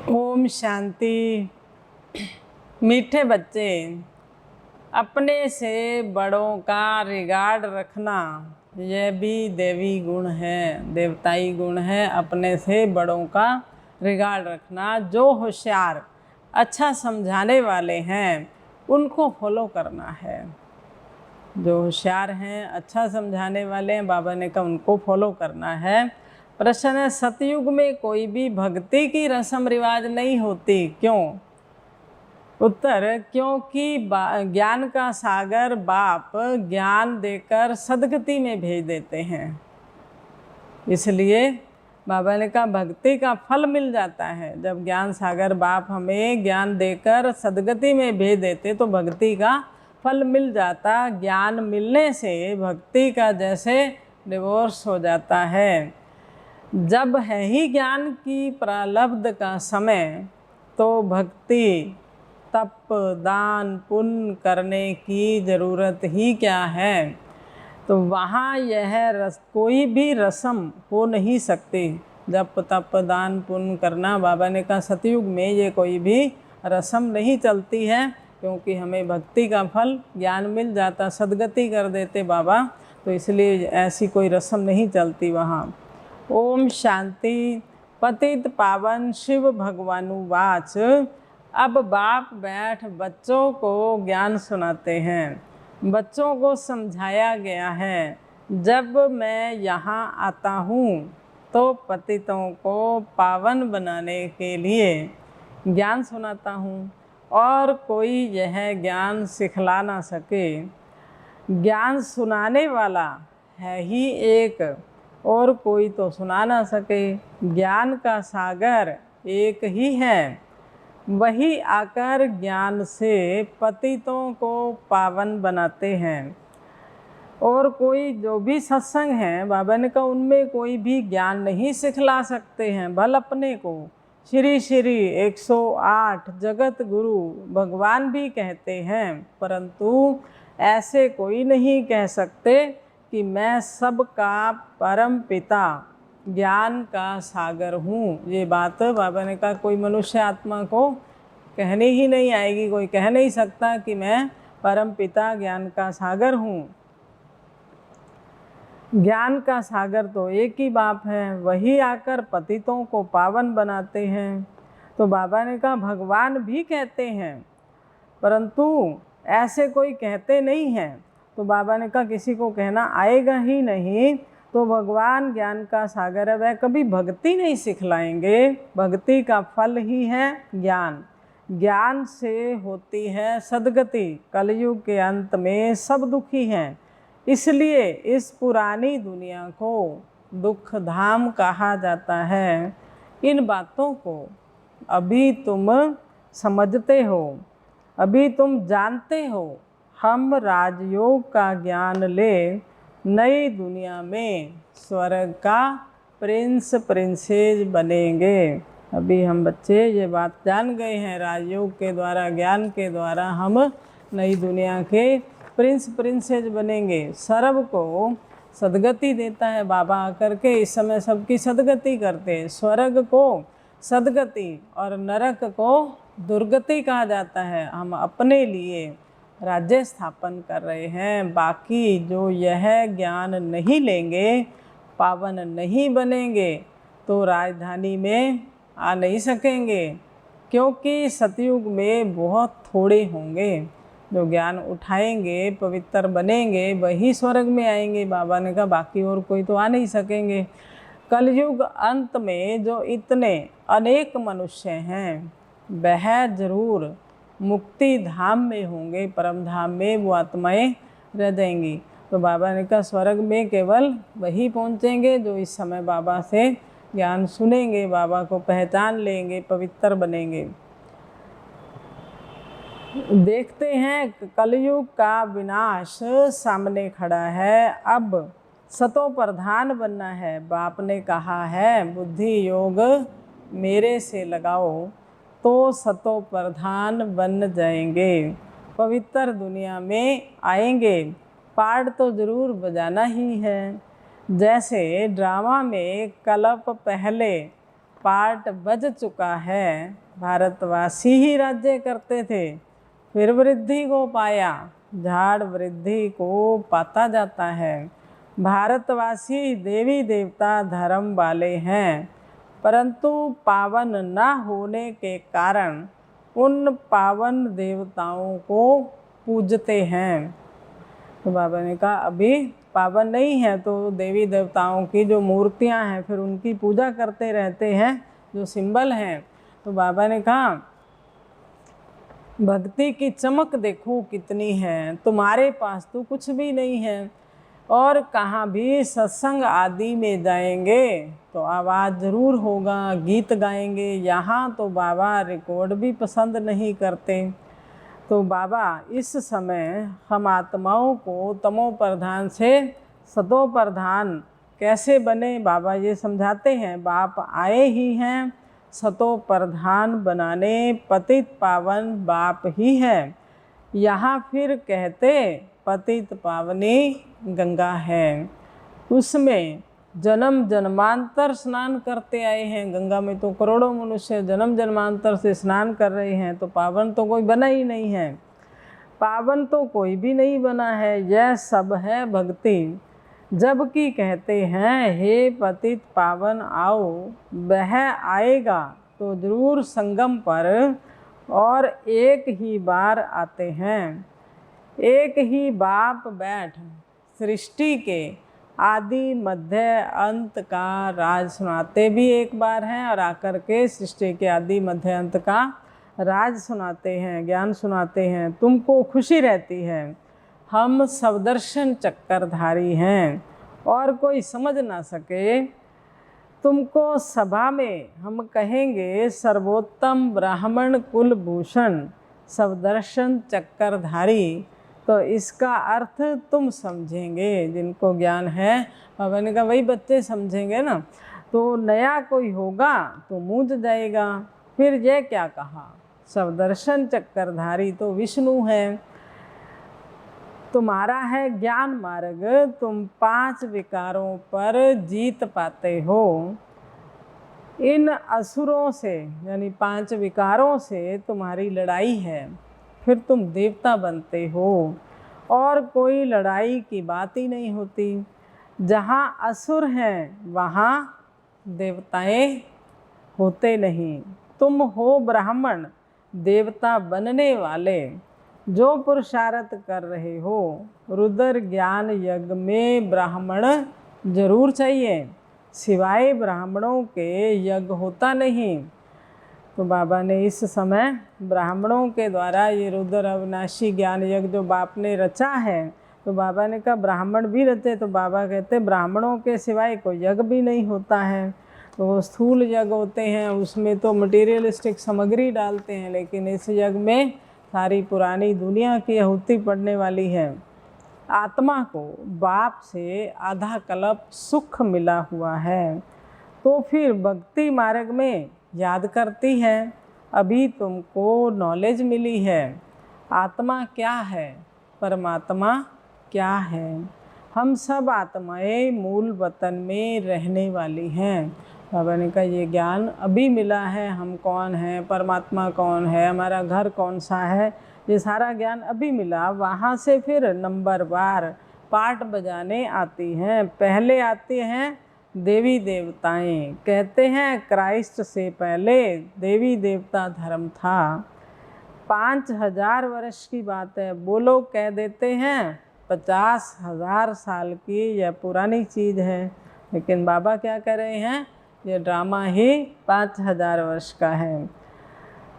ओम शांति। मीठे बच्चे, अपने से बड़ों का रिगार्ड रखना यह भी देवी गुण है, देवताई गुण है। अपने से बड़ों का रिगार्ड रखना। जो होशियार अच्छा समझाने वाले हैं उनको फॉलो करना है। जो होशियार हैं, अच्छा समझाने वाले हैं, बाबा ने कहा उनको फॉलो करना है। प्रश्न है, सतयुग में कोई भी भक्ति की रस्म रिवाज नहीं होती, क्यों? उत्तर, क्योंकि ज्ञान का सागर बाप ज्ञान देकर सदगति में भेज देते हैं। इसलिए बाबा ने कहा भक्ति का फल मिल जाता है। जब ज्ञान सागर बाप हमें ज्ञान देकर सदगति में भेज देते तो भक्ति का फल मिल जाता। ज्ञान मिलने से भक्ति का जैसे डिवोर्स हो जाता है। जब है ही ज्ञान की प्रारब्ध का समय तो भक्ति तप दान पुण्य करने की ज़रूरत ही क्या है। तो वहाँ यह कोई भी रस्म हो नहीं सकती। जब तप दान पुण्य करना, बाबा ने कहा सतयुग में ये कोई भी रस्म नहीं चलती है, क्योंकि हमें भक्ति का फल ज्ञान मिल जाता, सदगति कर देते बाबा। तो इसलिए ऐसी कोई रस्म नहीं चलती वहाँ। ओम शांति। पतित पावन शिव भगवानुवाच। अब बाप बैठ बच्चों को ज्ञान सुनाते हैं। बच्चों को समझाया गया है, जब मैं यहाँ आता हूँ तो पतितों को पावन बनाने के लिए ज्ञान सुनाता हूँ, और कोई यह ज्ञान सिखला ना सके। ज्ञान सुनाने वाला है ही एक, और कोई तो सुना ना सके। ज्ञान का सागर एक ही है, वही आकर ज्ञान से पतितों को पावन बनाते हैं। और कोई जो भी सत्संग है, बाबा ने कहा उनमें कोई भी ज्ञान नहीं सिखला सकते हैं। भल अपने को श्री श्री 108 जगत गुरु भगवान भी कहते हैं, परंतु ऐसे कोई नहीं कह सकते कि मैं सबका परम पिता ज्ञान का सागर हूँ। ये बात बाबा ने कहा कोई मनुष्य आत्मा को कहनी ही नहीं आएगी। कोई कह नहीं सकता कि मैं परम पिता ज्ञान का सागर हूँ। ज्ञान का सागर तो एक ही बाप है, वही आकर पतितों को पावन बनाते हैं। तो बाबा ने कहा भगवान भी कहते हैं, परंतु ऐसे कोई कहते नहीं हैं। तो बाबा ने कहा किसी को कहना आएगा ही नहीं। तो भगवान ज्ञान का सागर है, वह कभी भक्ति नहीं सिखलाएंगे। भक्ति का फल ही है ज्ञान। ज्ञान से होती है सदगति। कलयुग के अंत में सब दुखी हैं, इसलिए इस पुरानी दुनिया को दुख धाम कहा जाता है। इन बातों को अभी तुम समझते हो, अभी तुम जानते हो। हम राजयोग का ज्ञान ले नई दुनिया में स्वर्ग का प्रिंस प्रिंसेस बनेंगे। अभी हम बच्चे ये बात जान गए हैं, राजयोग के द्वारा ज्ञान के द्वारा हम नई दुनिया के प्रिंस प्रिंसेस बनेंगे। सर्व को सदगति देता है बाबा आकर के। इस समय सबकी सदगति करते हैं। स्वर्ग को सदगति और नरक को दुर्गति कहा जाता है। हम अपने लिए राज्य स्थापन कर रहे हैं। बाकी जो यह ज्ञान नहीं लेंगे, पावन नहीं बनेंगे, तो राजधानी में आ नहीं सकेंगे, क्योंकि सतयुग में बहुत थोड़े होंगे जो ज्ञान उठाएंगे, पवित्र बनेंगे, वही स्वर्ग में आएंगे। बाबा ने कहा बाकी और कोई तो आ नहीं सकेंगे। कलयुग अंत में जो इतने अनेक मनुष्य हैं, वह जरूर मुक्ति धाम में होंगे, परम धाम में वो आत्माएं रह जाएंगी। तो बाबा ने कहा स्वर्ग में केवल वही पहुँचेंगे जो इस समय बाबा से ज्ञान सुनेंगे, बाबा को पहचान लेंगे, पवित्र बनेंगे। देखते हैं कलयुग का विनाश सामने खड़ा है। अब सतो प्रधान बनना है। बाप ने कहा है बुद्धि योग मेरे से लगाओ तो सतो प्रधान बन जाएंगे, पवित्र दुनिया में आएंगे। पार्ट तो ज़रूर बजाना ही है। जैसे ड्रामा में कलप पहले पाट बज चुका है, भारतवासी ही राज्य करते थे, फिर वृद्धि को पाया, झाड़ वृद्धि को पाता जाता है। भारतवासी देवी देवता धर्म वाले हैं, परंतु पावन न होने के कारण उन पावन देवताओं को पूजते हैं। तो बाबा ने कहा अभी पावन नहीं है तो देवी देवताओं की जो मूर्तियां हैं फिर उनकी पूजा करते रहते हैं, जो सिंबल हैं। तो बाबा ने कहा भक्ति की चमक देखो कितनी है, तुम्हारे पास तो कुछ भी नहीं है। और कहाँ भी सत्संग आदि में जाएंगे तो आवाज़ ज़रूर होगा, गीत गाएंगे। यहाँ तो बाबा रिकॉर्ड भी पसंद नहीं करते। तो बाबा इस समय हम आत्माओं को तमो प्रधान से सतो प्रधान कैसे बने, बाबा ये समझाते हैं। बाप आए ही हैं सतो प्रधान बनाने, पतित पावन बाप ही है। यहाँ फिर कहते पतित पावनी गंगा है, उसमें जन्म जन्मांतर स्नान करते आए हैं। गंगा में तो करोड़ों मनुष्य जन्म जन्मांतर से स्नान कर रहे हैं, तो पावन तो कोई बना ही नहीं है, पावन तो कोई भी नहीं बना है। यह सब है भक्ति। जबकि कहते हैं हे पतित पावन आओ, वह आएगा तो जरूर संगम पर, और एक ही बार आते हैं। एक ही बाप बैठ सृष्टि के आदि मध्य अंत का राज सुनाते भी एक बार हैं, और आकर के सृष्टि के आदि मध्य अंत का राज सुनाते हैं, ज्ञान सुनाते हैं। तुमको खुशी रहती है हम सवदर्शन चक्करधारी हैं, और कोई समझ ना सके तुमको सभा में हम कहेंगे सर्वोत्तम ब्राह्मण कुलभूषण सवदर्शन चक्करधारी। तो इसका अर्थ तुम समझेंगे, जिनको ज्ञान है। बाबा ने कहा वही बच्चे समझेंगे ना, तो नया कोई होगा तो मूझ जाएगा। फिर ये क्या कहा, सवदर्शन चक्करधारी तो विष्णु है। तुम्हारा है ज्ञान मार्ग, तुम 5 विकारों पर जीत पाते हो। इन असुरों से यानी 5 विकारों से तुम्हारी लड़ाई है, फिर तुम देवता बनते हो, और कोई लड़ाई की बात ही नहीं होती। जहाँ असुर हैं वहाँ देवताएं होते नहीं। तुम हो ब्राह्मण देवता बनने वाले, जो पुरुषार्थ कर रहे हो। रुद्र ज्ञान यज्ञ में ब्राह्मण जरूर चाहिए, सिवाय ब्राह्मणों के यज्ञ होता नहीं। तो बाबा ने इस समय ब्राह्मणों के द्वारा ये रुद्र अविनाशी ज्ञान यज्ञ जो बाप ने रचा है, तो बाबा ने कहा ब्राह्मण भी रचे। तो बाबा कहते ब्राह्मणों के सिवाय कोई यज्ञ भी नहीं होता है। तो वो स्थूल यज्ञ होते हैं, उसमें तो मटेरियलिस्टिक सामग्री डालते हैं, लेकिन इस यज्ञ में सारी पुरानी दुनिया की आहुति पड़ने वाली है। आत्मा को बाप से आधा कल्प सुख मिला हुआ है, तो फिर भक्ति मार्ग में याद करती है। अभी तुमको नॉलेज मिली है आत्मा क्या है, परमात्मा क्या है। हम सब आत्माएं मूल वतन में रहने वाली हैं। बाबा ने कहा ये ज्ञान अभी मिला है, हम कौन हैं, परमात्मा कौन है, हमारा घर कौन सा है, ये सारा ज्ञान अभी मिला। वहाँ से फिर नंबर बार पाठ बजाने आती हैं। पहले आती हैं देवी देवताएं। कहते हैं क्राइस्ट से पहले देवी देवता धर्म था। 5000 वर्ष की बात है। वो लोग कह देते हैं 50,000 साल की यह पुरानी चीज़ है, लेकिन बाबा क्या कह रहे हैं, ये ड्रामा ही 5000 वर्ष का है।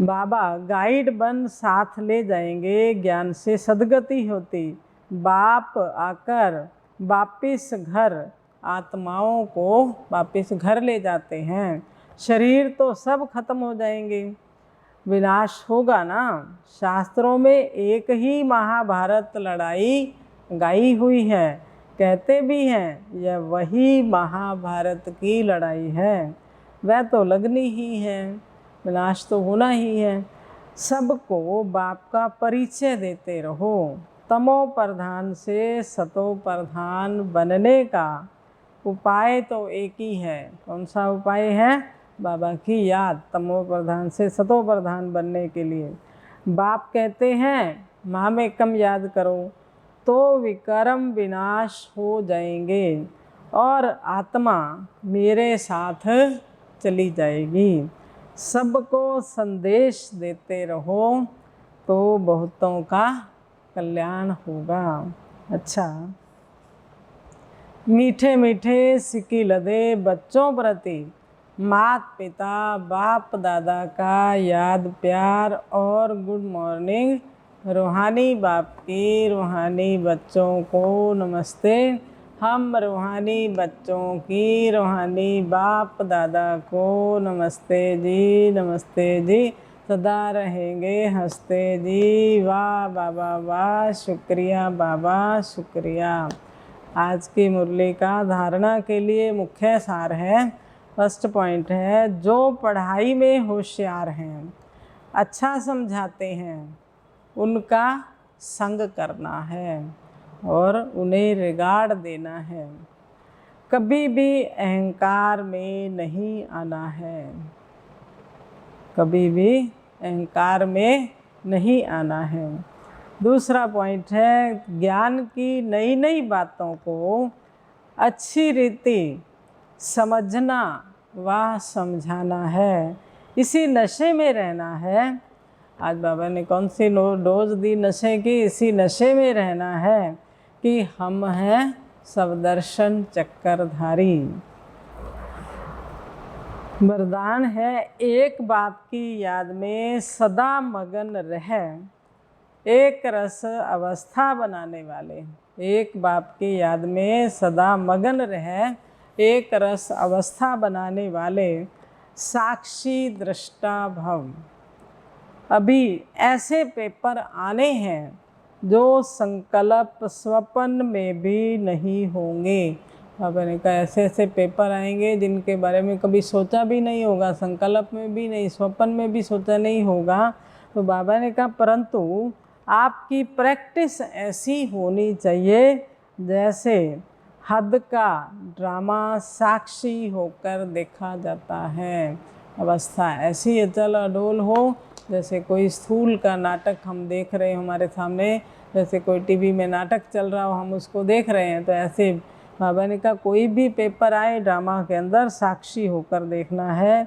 बाबा गाइड बन साथ ले जाएंगे, ज्ञान से सद्गति होती। बाप आकर वापिस घर आत्माओं को वापिस घर ले जाते हैं। शरीर तो सब खत्म हो जाएंगे, विनाश होगा ना। शास्त्रों में एक ही महाभारत लड़ाई गाई हुई है, कहते भी हैं यह वही महाभारत की लड़ाई है। वह तो लगनी ही है, विनाश तो होना ही है। सबको बाप का परिचय देते रहो। तमो प्रधान से सतो प्रधान बनने का उपाय तो एक ही है। कौन सा उपाय है? बाबा की याद, तमो प्रधान से सतो प्रधान बनने के लिए। बाप कहते हैं मामेकम याद करो तो विकर्म विनाश हो जाएंगे और आत्मा मेरे साथ चली जाएगी। सबको संदेश देते रहो तो बहुतों का कल्याण होगा। अच्छा, मीठे मीठे सिक्की लदे बच्चों प्रति मात पिता बाप दादा का याद प्यार और गुड मॉर्निंग। रूहानी बाप की रूहानी बच्चों को नमस्ते। हम रूहानी बच्चों की रूहानी बाप दादा को नमस्ते जी, नमस्ते जी। सदा रहेंगे हंसते जी। वाह बाबा वाह, शुक्रिया बाबा शुक्रिया। आज की मुरली का धारणा के लिए मुख्य सार है, फर्स्ट पॉइंट है, जो पढ़ाई में होशियार हैं, अच्छा समझाते हैं, उनका संग करना है और उन्हें रिगार्ड देना है। कभी भी अहंकार में नहीं आना है, कभी भी अहंकार में नहीं आना है। दूसरा पॉइंट है, ज्ञान की नई नई बातों को अच्छी रीति समझना व समझाना है। इसी नशे में रहना है। आज बाबा ने कौन सी डोज दी नशे की? इसी नशे में रहना है कि हम हैं सबदर्शन चक्करधारी। वरदान है, एक बाप की याद में सदा मगन रह, एक रस अवस्था बनाने वाले। एक बाप की याद में सदा मगन रह, एक रस अवस्था बनाने वाले साक्षी दृष्टा भव। अभी ऐसे पेपर आने हैं जो संकल्प स्वप्न में भी नहीं होंगे। बाबा ने कहा ऐसे ऐसे पेपर आएंगे जिनके बारे में कभी सोचा भी नहीं होगा, संकल्प में भी नहीं, स्वप्न में भी सोचा नहीं होगा। तो बाबा ने कहा परंतु आपकी प्रैक्टिस ऐसी होनी चाहिए जैसे हद का ड्रामा साक्षी होकर देखा जाता है। अवस्था ऐसी अचल अडोल हो जैसे कोई स्थूल का नाटक हम देख रहे हैं हमारे सामने, जैसे कोई टीवी में नाटक चल रहा हो हम उसको देख रहे हैं। तो ऐसे बाबा ने कहा कोई भी पेपर आए ड्रामा के अंदर साक्षी होकर देखना है।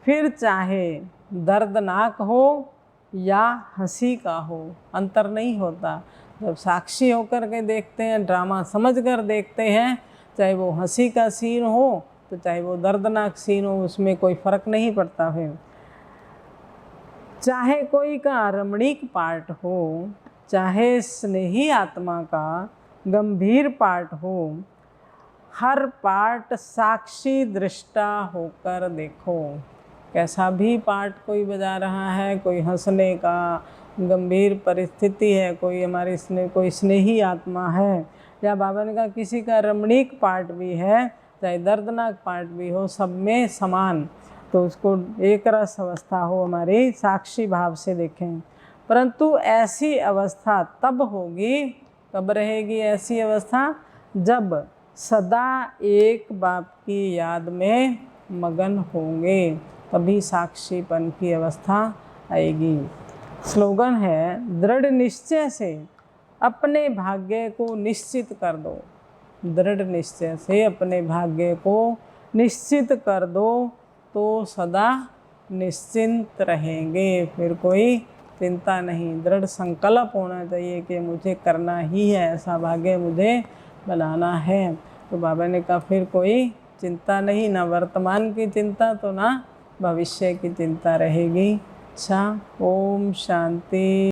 फिर चाहे दर्दनाक हो या हंसी का हो, अंतर नहीं होता। जब साक्षी होकर के देखते हैं, ड्रामा समझ कर देखते हैं, चाहे वो हंसी का सीन हो तो चाहे वो दर्दनाक सीन हो, उसमें कोई फ़र्क नहीं पड़ता। फिर चाहे कोई का रमणीक पार्ट हो, चाहे स्नेही आत्मा का गंभीर पार्ट हो, हर पार्ट साक्षी दृष्टा होकर देखो। कैसा भी पार्ट कोई बजा रहा है, कोई हंसने का गंभीर परिस्थिति है, कोई हमारी कोई स्नेही आत्मा है, या बाबा ने कहा किसी का रमणीक पार्ट भी है, चाहे दर्दनाक पार्ट भी हो, सब में समान। तो उसको एक रस अवस्था हो, हमारी साक्षी भाव से देखें। परंतु ऐसी अवस्था तब होगी, कब रहेगी ऐसी अवस्था? जब सदा एक बाप की याद में मगन होंगे, तभी साक्षीपन की अवस्था आएगी। स्लोगन है, दृढ़ निश्चय से अपने भाग्य को निश्चित कर दो। दृढ़ निश्चय से अपने भाग्य को निश्चित कर दो तो सदा निश्चिंत रहेंगे, फिर कोई चिंता नहीं। दृढ़ संकल्प होना चाहिए कि मुझे करना ही है, ऐसा भाग्य मुझे बनाना है। तो बाबा ने कहा फिर कोई चिंता नहीं, ना वर्तमान की चिंता तो ना भविष्य की चिंता रहेगी। अच्छा, ओम शांति।